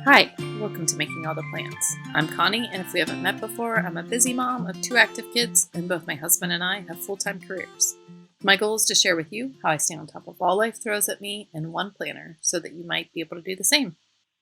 Hi, welcome to Making All the Plans. I'm Connie, and if we haven't met before, I'm a busy mom of 2 active kids, and both my husband and I have full-time careers. My goal is to share with you how I stay on top of all life throws at me in one planner so that you might be able to do the same.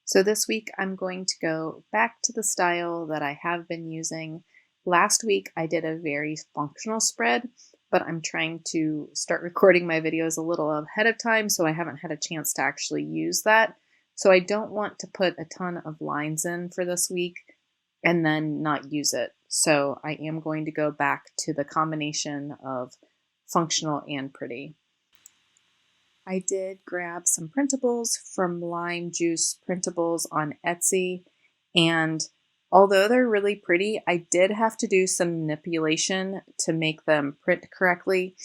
So this week, I'm going to go back to the style that I have been using. Last week, I did a very functional spread, but I'm trying to start recording my videos a little ahead of time, so I haven't had a chance to actually use that. So I don't want to put a ton of lines in for this week and then not use it. So I am going to go back to the combination of functional and pretty. I did grab some printables from Lime Juice Printables on Etsy, and although they're really pretty, I did have to do some manipulation to make them print correctly.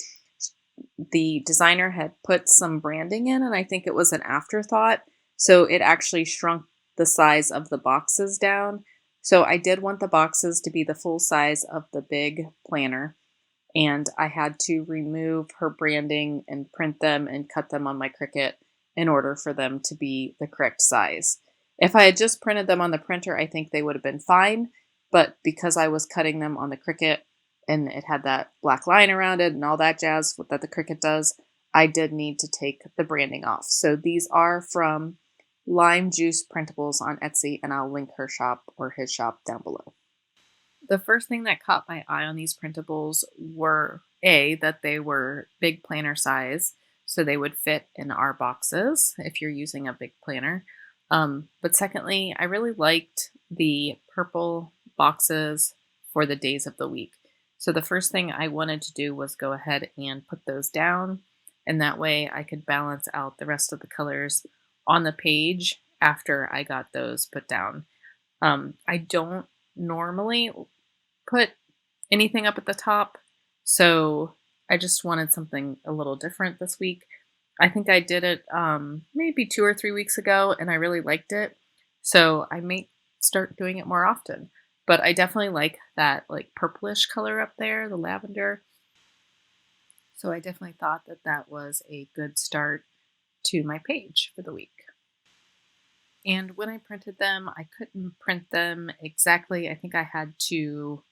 The designer had put some branding in, and I think it was an afterthought, so it actually shrunk the size of the boxes down. So I did want the boxes to be the full size of the big planner, and I had to remove her branding and print them and cut them on my Cricut in order for them to be the correct size. If I had just printed them on the printer, I think they would have been fine, but because I was cutting them on the Cricut and it had that black line around it and all that jazz that the Cricut does, I did need to take the branding off. So these are from Lime Juice Printables on Etsy, and I'll link her shop or his shop down below. The first thing that caught my eye on these printables were that they were big planner size, so they would fit in our boxes if you're using a big planner. But secondly, I really liked the purple boxes for the days of the week. So the first thing I wanted to do was go ahead and put those down, and that way I could balance out the rest of the colors on the page after I got those put down. I don't normally put anything up at the top, so I just wanted something a little different this week. I think I did it maybe 2 or 3 weeks ago, and I really liked it, so I may start doing it more often. But I definitely like that like purplish color up there, the lavender. So I definitely thought that that was a good start to my page for the week. And when I printed them, I couldn't print them exactly. I think I had to,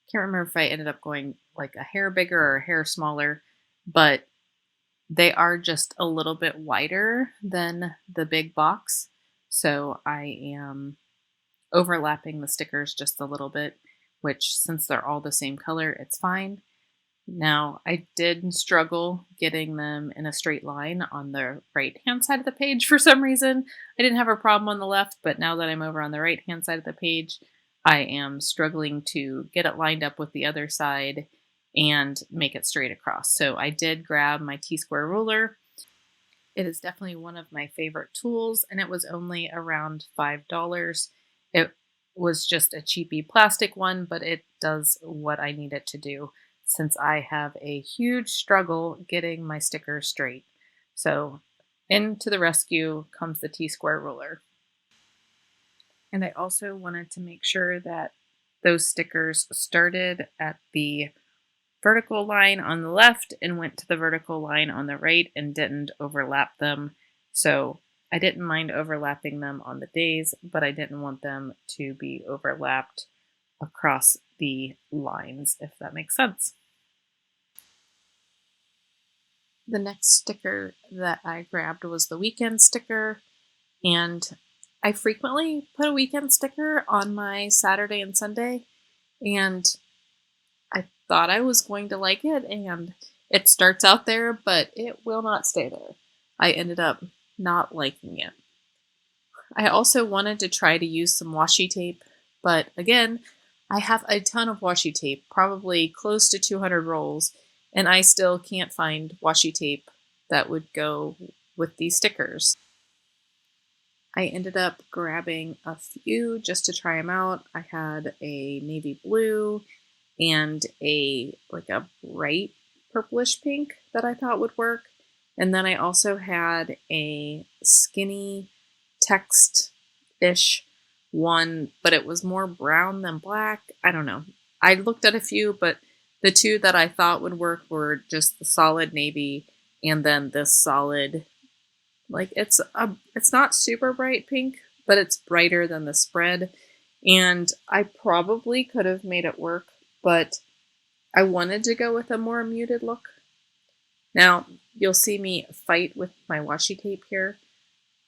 can't remember if I ended up going like a hair bigger or a hair smaller, but they are just a little bit wider than the big box. So I am overlapping the stickers just a little bit, which since they're all the same color, it's fine. Now, I did struggle getting them in a straight line on the right-hand side of the page for some reason. I didn't have a problem on the left, but now that I'm over on the right-hand side of the page, I am struggling to get it lined up with the other side and make it straight across. So I did grab my T-square ruler. It is definitely one of my favorite tools, and it was only around $5. It was just a cheapy plastic one, but it does what I need it to do, since I have a huge struggle getting my stickers straight. So into the rescue comes the T-square ruler. And I also wanted to make sure that those stickers started at the vertical line on the left and went to the vertical line on the right and didn't overlap them. So I didn't mind overlapping them on the days, but I didn't want them to be overlapped across the lines, if that makes sense. The next sticker that I grabbed was the weekend sticker, and I frequently put a weekend sticker on my Saturday and Sunday, and I thought I was going to like it, and it starts out there, but it will not stay there. I ended up not liking it. I also wanted to try to use some washi tape, but again, I have a ton of washi tape, probably close to 200 rolls, and I still can't find washi tape that would go with these stickers. I ended up grabbing a few just to try them out. I had a navy blue and a bright purplish pink that I thought would work. And then I also had a skinny text-ish one, but it was more brown than black. I don't know. I looked at a few, but the two that I thought would work were just the solid navy and then this solid, like it's not super bright pink, but it's brighter than the spread. And I probably could have made it work, but I wanted to go with a more muted look. Now, you'll see me fight with my washi tape here.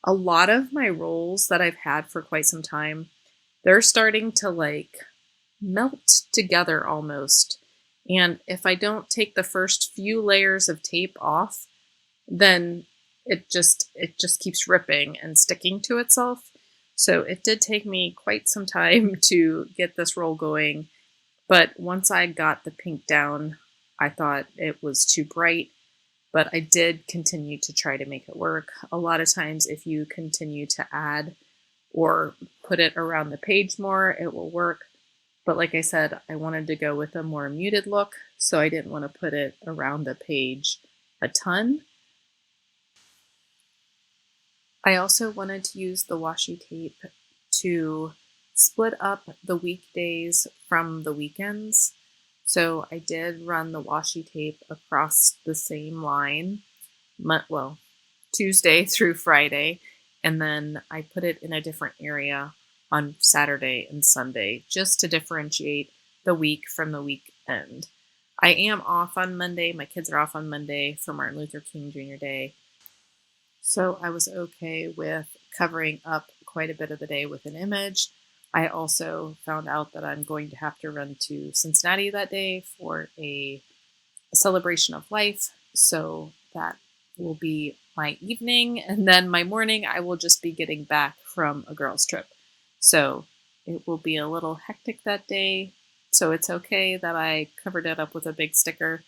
A lot of my rolls that I've had for quite some time, they're starting to melt together almost. And if I don't take the first few layers of tape off, then it just keeps ripping and sticking to itself. So it did take me quite some time to get this roll going, but once I got the pink down, I thought it was too bright, but I did continue to try to make it work. A lot of times if you continue to add or put it around the page more, it will work. But like I said, I wanted to go with a more muted look, so I didn't want to put it around the page a ton. I also wanted to use the washi tape to split up the weekdays from the weekends. So I did run the washi tape across the same line, Tuesday through Friday, and then I put it in a different area on Saturday and Sunday just to differentiate the week from the weekend. I am off on Monday. My kids are off on Monday for Martin Luther King Jr. Day. So I was okay with covering up quite a bit of the day with an image. I also found out that I'm going to have to run to Cincinnati that day for a celebration of life. So that will be my evening. And then my morning, I will just be getting back from a girls' trip. So it will be a little hectic that day. So it's okay that I covered it up with a big sticker.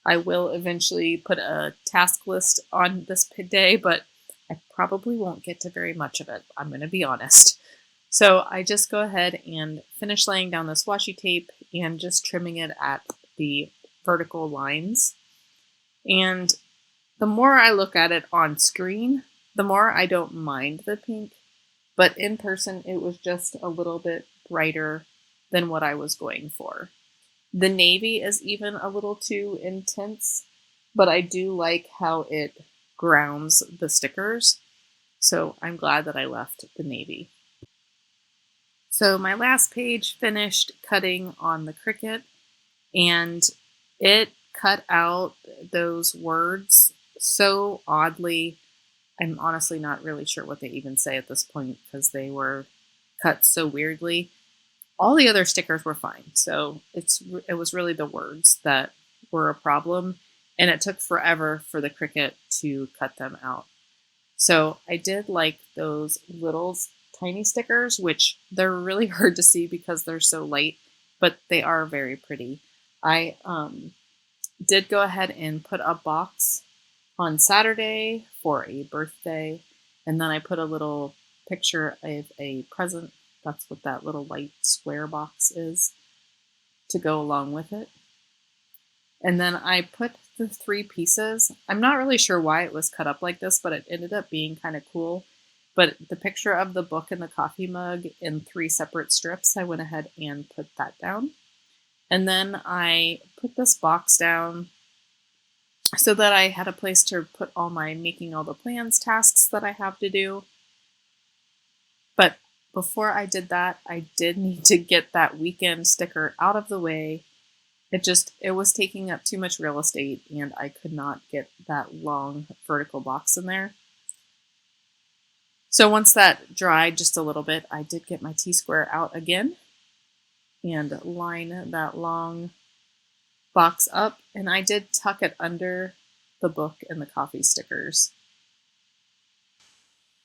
I will eventually put a task list on this day, but I probably won't get to very much of it. I'm going to be honest. So I just go ahead and finish laying down this washi tape and just trimming it at the vertical lines. And the more I look at it on screen, the more I don't mind the pink. But in person, it was just a little bit brighter than what I was going for. The navy is even a little too intense, but I do like how it grounds the stickers. So I'm glad that I left the navy. So my last page finished cutting on the Cricut, and it cut out those words so oddly. I'm honestly not really sure what they even say at this point because they were cut so weirdly. All the other stickers were fine, so it was really the words that were a problem, and it took forever for the Cricut to cut them out. So I did like those little tiny stickers, which they're really hard to see because they're so light, but they are very pretty. I did go ahead and put a box on Saturday for a birthday, and then I put a little picture of a present. That's what that little light square box is to go along with it. And then I put the 3 pieces. I'm not really sure why it was cut up like this, but it ended up being kind of cool. But the picture of the book and the coffee mug in 3 separate strips, I went ahead and put that down. And then I put this box down so that I had a place to put all my making all the plans tasks that I have to do. But before I did that, I did need to get that weekend sticker out of the way. It was taking up too much real estate, and I could not get that long vertical box in there. So once that dried just a little bit, I did get my T-square out again and line that long box up, and I did tuck it under the book and the coffee stickers.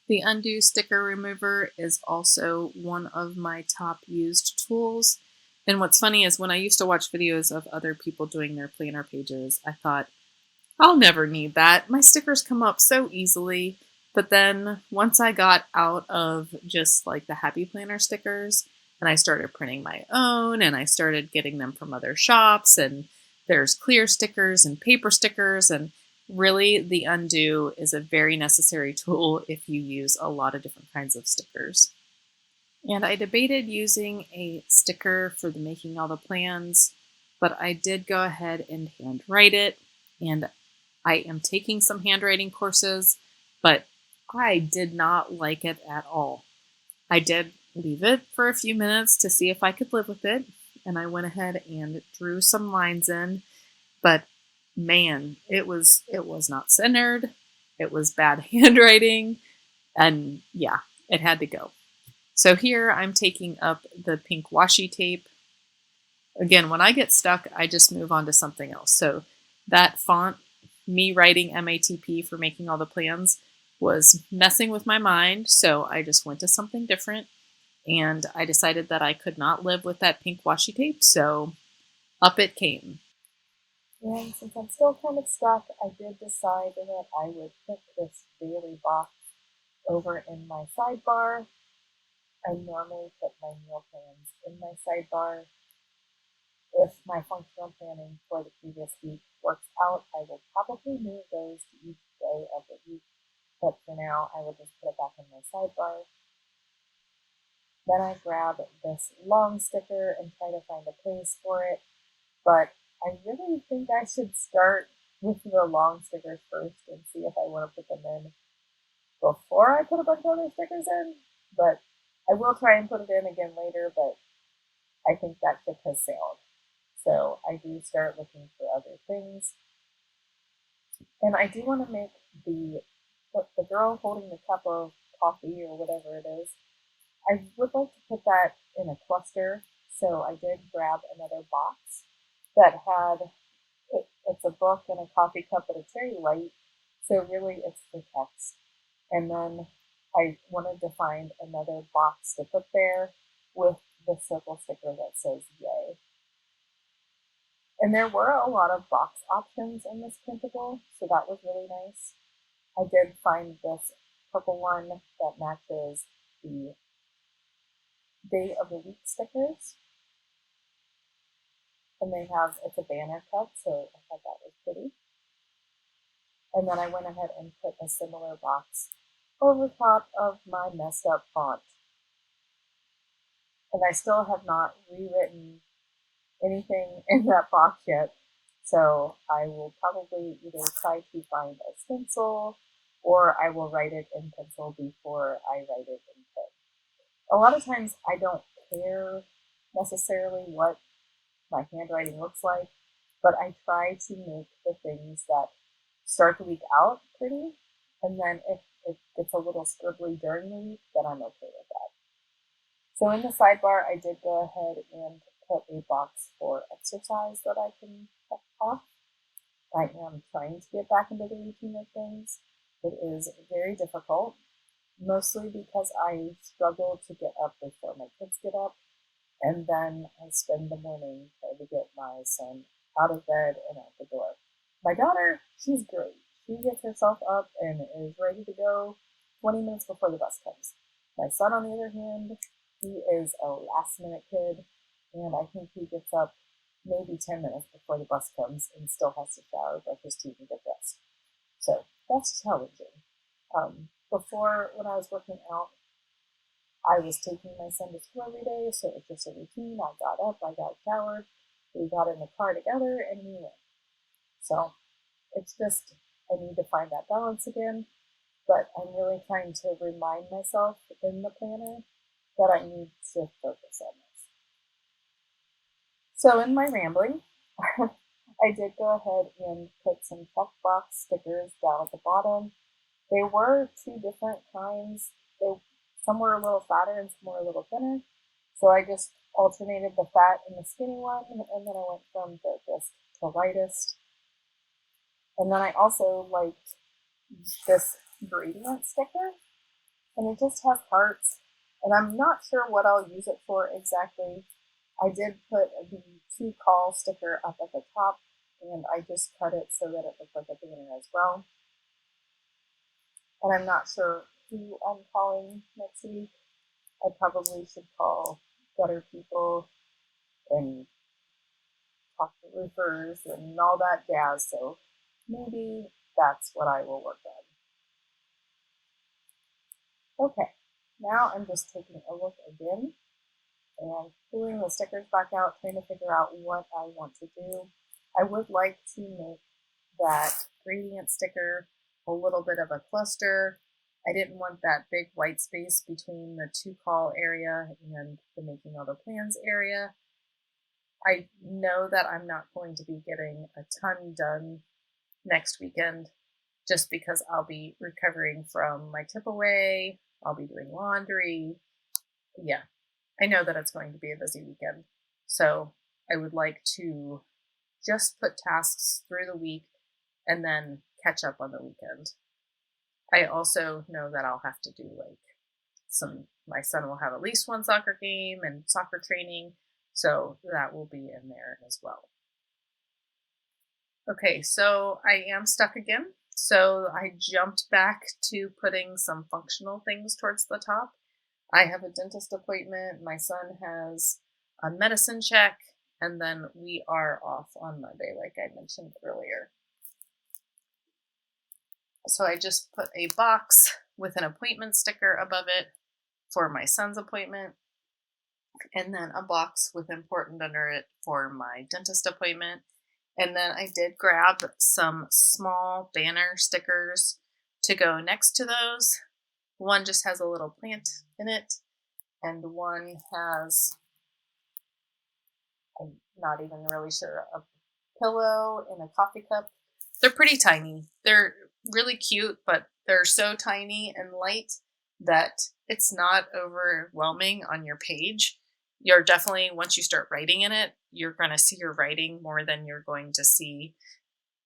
The undo sticker remover is also one of my top used tools. And what's funny is when I used to watch videos of other people doing their planner pages, I thought, I'll never need that. My stickers come up so easily. But then once I got out of just like the Happy Planner stickers and I started printing my own and I started getting them from other shops, and there's clear stickers and paper stickers, and really the undo is a very necessary tool if you use a lot of different kinds of stickers. And I debated using a sticker for the making all the plans, but I did go ahead and handwrite it. And I am taking some handwriting courses, but I did not like it at all. I did leave it for a few minutes to see if I could live with it, and I went ahead and drew some lines in, but man, it was not centered. It was bad handwriting, and yeah, it had to go. So here I'm taking up the pink washi tape. Again, when I get stuck, I just move on to something else. So that font, me writing MATP for making all the plans, was messing with my mind. So I just went to something different, and I decided that I could not live with that pink washi tape. So up it came. And since I'm still kind of stuck, I did decide that I would put this daily box over in my sidebar. I normally put my meal plans in my sidebar. If my functional planning for the previous week works out, I will probably move those to each day of the week. But for now, I will just put it back in my sidebar. Then I grab this long sticker and try to find a place for it. But I really think I should start with the long stickers first and see if I want to put them in before I put a bunch of other stickers in. But I will try and put it in again later, but I think that ship has sailed. So I do start looking for other things. And I do want to make the girl holding the cup of coffee or whatever it is. I would like to put that in a cluster. So I did grab another box that had it's a book and a coffee cup, but it's very light. So really, it's for text. And then I wanted to find another box to put there with the circle sticker that says yay. And there were a lot of box options in this printable, so that was really nice. I did find this purple one that matches the day of the week stickers. And it's a banner cut, so I thought that was pretty. And then I went ahead and put a similar box over top of my messed up font. And I still have not rewritten anything in that box yet. So I will probably either try to find a stencil or I will write it in pencil before I write it in pen. A lot of times I don't care necessarily what my handwriting looks like, but I try to make the things that start the week out pretty. And then if it gets a little scribbly during the week, then I'm okay with that. So in the sidebar, I did go ahead and put a box for exercise that I can check off. I am trying to get back into the routine of things. It is very difficult, mostly because I struggle to get up before my kids get up, and then I spend the morning trying to get my son out of bed and out the door. My daughter, she's great. She gets herself up and is ready to go 20 minutes before the bus comes. My son, on the other hand, he is a last minute kid, and I think he gets up maybe 10 minutes before the bus comes and still has to shower, brush his teeth, and get dressed. So that's challenging. Before, when I was working out, I was taking my son to school every day, so it's just a routine. I got up, I got showered, we got in the car together, and we went. So it's just, I need to find that balance again, but I'm really trying to remind myself in the planner that I need to focus on this. So in my rambling, I did go ahead and put some checkbox stickers down at the bottom. They were two different kinds. Some were a little fatter and some were a little thinner. So I just alternated the fat and the skinny one, and then I went from darkest to lightest. And then I also liked this gradient sticker, and it just has hearts. And I'm not sure what I'll use it for exactly. I did put the to call sticker up at the top, and I just cut it so that it looked like a banner as well. And I'm not sure who I'm calling next week. I probably should call gutter people and talk to roofers and all that jazz. So maybe that's what I will work on. Okay, now I'm just taking a look again and pulling the stickers back out, trying to figure out what I want to do. I would like to make that gradient sticker a little bit of a cluster I didn't want that big white space between the to call area and the making all the plans area. I know that I'm not going to be getting a ton done next weekend just because I'll be recovering from my tip away. I'll be doing laundry. Yeah, I know that it's going to be a busy weekend. So I would like to just put tasks through the week and then catch up on the weekend. I also know that I'll have to do my son will have at least one soccer game and soccer training, so that will be in there as well. Okay, so I am stuck again. So I jumped back to putting some functional things towards the top. I have a dentist appointment. My son has a medicine check, and then we are off on Monday, like I mentioned earlier. So I just put a box with an appointment sticker above it for my son's appointment, and then a box with important under it for my dentist appointment. And then I did grab some small banner stickers to go next to those. One just has a little plant in it, and one has, I'm not even really sure, a pillow and a coffee cup. They're pretty tiny. They're really cute, but they're so tiny and light that it's not overwhelming on your page. You're definitely, once you start writing in it, you're going to see your writing more than you're going to see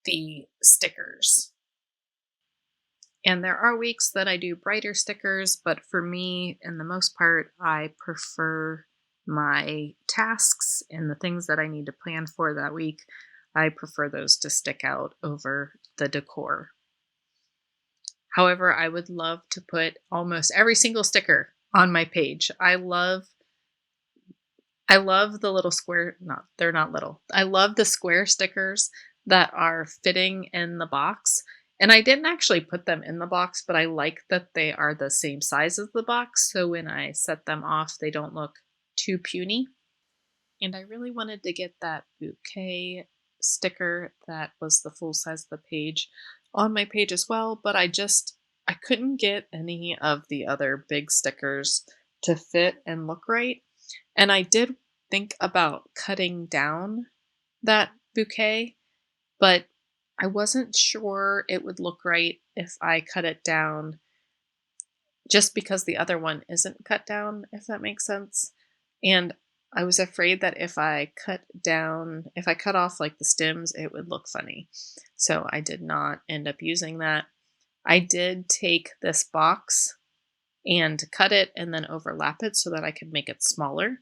the stickers. And there are weeks that I do brighter stickers, but for me, in the most part, I prefer my tasks and the things that I need to plan for that week. I prefer those to stick out over the decor. However, I would love to put almost every single sticker on my page. I love the little square, they're not little. I love the square stickers that are fitting in the box. And I didn't actually put them in the box, but I like that they are the same size as the box. So when I set them off, they don't look too puny. And I really wanted to get that bouquet sticker that was the full size of the page on my page as well, but I couldn't get any of the other big stickers to fit and look right. And I did think about cutting down that bouquet, but I wasn't sure it would look right if I cut it down just because the other one isn't cut down, if that makes sense. And I was afraid that if I cut off like the stems, it would look funny. So I did not end up using that. I did take this box and cut it and then overlap it so that I could make it smaller,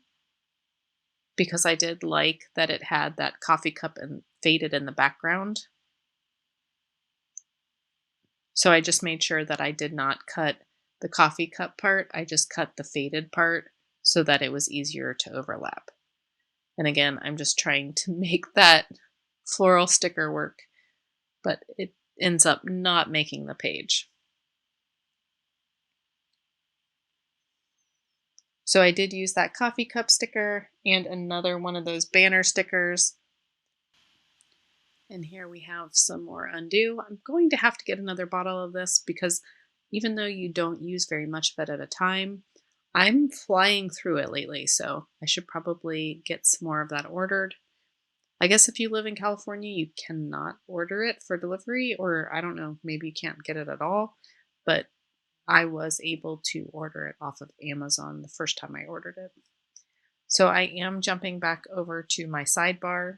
because I did like that it had that coffee cup and faded in the background. So I just made sure that I did not cut the coffee cup part. I just cut the faded part so that it was easier to overlap. And again, I'm just trying to make that floral sticker work, but it ends up not making the page. So I did use that coffee cup sticker and another one of those banner stickers. And here we have some more undo. I'm going to have to get another bottle of this because even though you don't use very much of it at a time, I'm flying through it lately, so I should probably get some more of that ordered. I guess if you live in California, you cannot order it for delivery, or I don't know, maybe you can't get it at all, but I was able to order it off of Amazon the first time I ordered it. So I am jumping back over to my sidebar.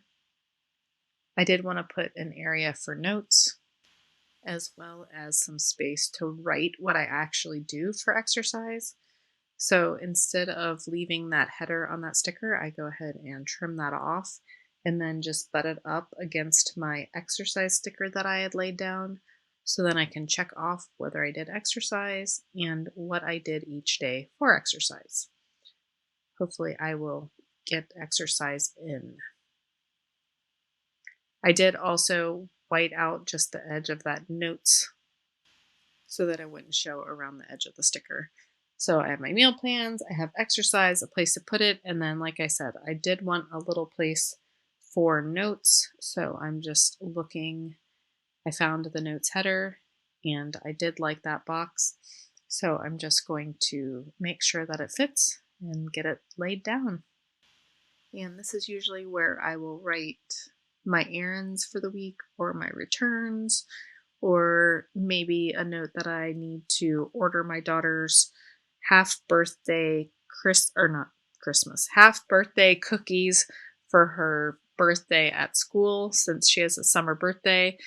I did want to put an area for notes, as well as some space to write what I actually do for exercise. So instead of leaving that header on that sticker, I go ahead and trim that off and then just butt it up against my exercise sticker that I had laid down. So then I can check off whether I did exercise and what I did each day for exercise. Hopefully I will get exercise in. I did also white out just the edge of that notes so that it wouldn't show around the edge of the sticker. So I have my meal plans, I have exercise, a place to put it, and then like I said, I did want a little place for notes. So I'm just looking, I found the notes header and I did like that box. So I'm just going to make sure that it fits and get it laid down. And this is usually where I will write my errands for the week or my returns, or maybe a note that I need to order my daughter's half birthday half birthday cookies for her birthday at school. Since she has a summer birthday,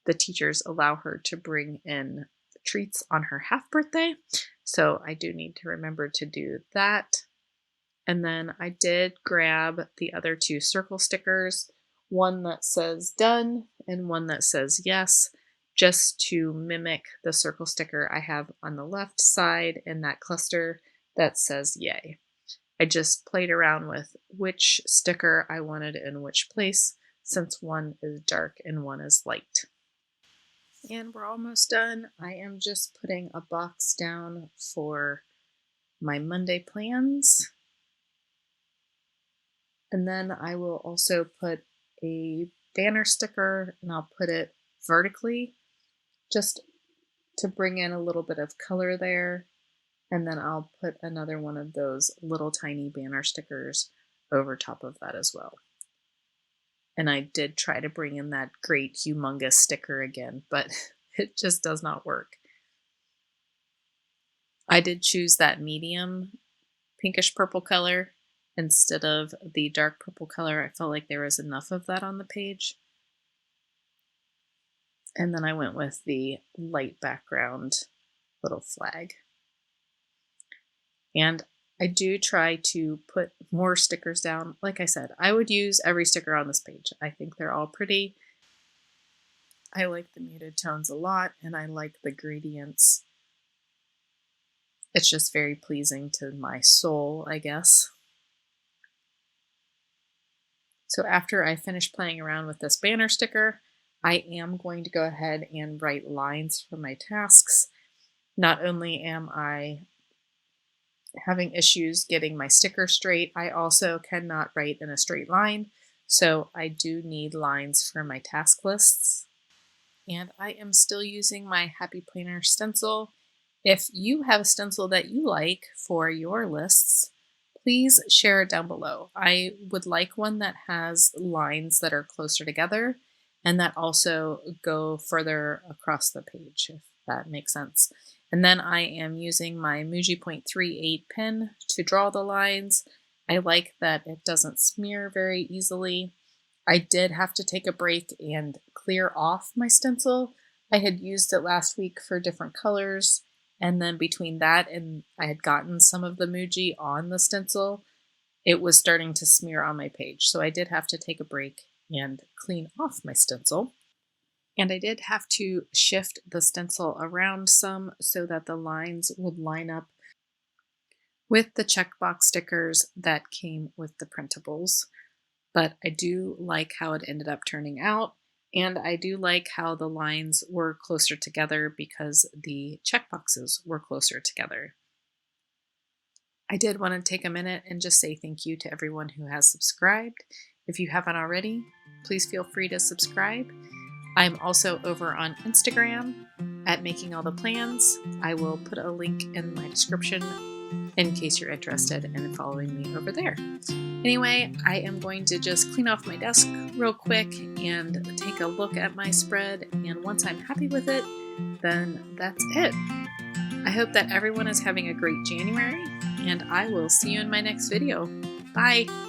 the teachers allow her to bring in treats on her half birthday. So I do need to remember to do that. And then I did grab the other two circle stickers, one that says done and one that says yes, just to mimic the circle sticker I have on the left side in that cluster that says yay. I just played around with which sticker I wanted in which place, since one is dark and one is light. And we're almost done. I am just putting a box down for my Monday plans. And then I will also put a banner sticker, and I'll put it vertically just to bring in a little bit of color there. And then I'll put another one of those little tiny banner stickers over top of that as well. And I did try to bring in that great humongous sticker again, but it just does not work. I did choose that medium pinkish purple color instead of the dark purple color. I felt like there was enough of that on the page. And then I went with the light background little flag. And I do try to put more stickers down. Like I said, I would use every sticker on this page. I think they're all pretty. I like the muted tones a lot, and I like the gradients. It's just very pleasing to my soul, I guess. So after I finish playing around with this banner sticker, I am going to go ahead and write lines for my tasks. Not only am I having issues getting my sticker straight, I also cannot write in a straight line, so I do need lines for my task lists. And I am still using my Happy Planner stencil. If you have a stencil that you like for your lists, please share it down below. I would like one that has lines that are closer together and that also go further across the page, if that makes sense. And then I am using my Muji .38 pen to draw the lines. I like that it doesn't smear very easily. I did have to take a break and clear off my stencil. I had used it last week for different colors, and then between that and I had gotten some of the Muji on the stencil, it was starting to smear on my page. So I did have to take a break and clean off my stencil. And I did have to shift the stencil around some so that the lines would line up with the checkbox stickers that came with the printables. But I do like how it ended up turning out, and I do like how the lines were closer together because the checkboxes were closer together. I did want to take a minute and just say thank you to everyone who has subscribed. If you haven't already, please feel free to subscribe. I'm also over on Instagram at Making All the Plans. I will put a link in my description in case you're interested in following me over there. Anyway, I am going to just clean off my desk real quick and take a look at my spread, and once I'm happy with it, then that's it. I hope that everyone is having a great January, and I will see you in my next video. Bye!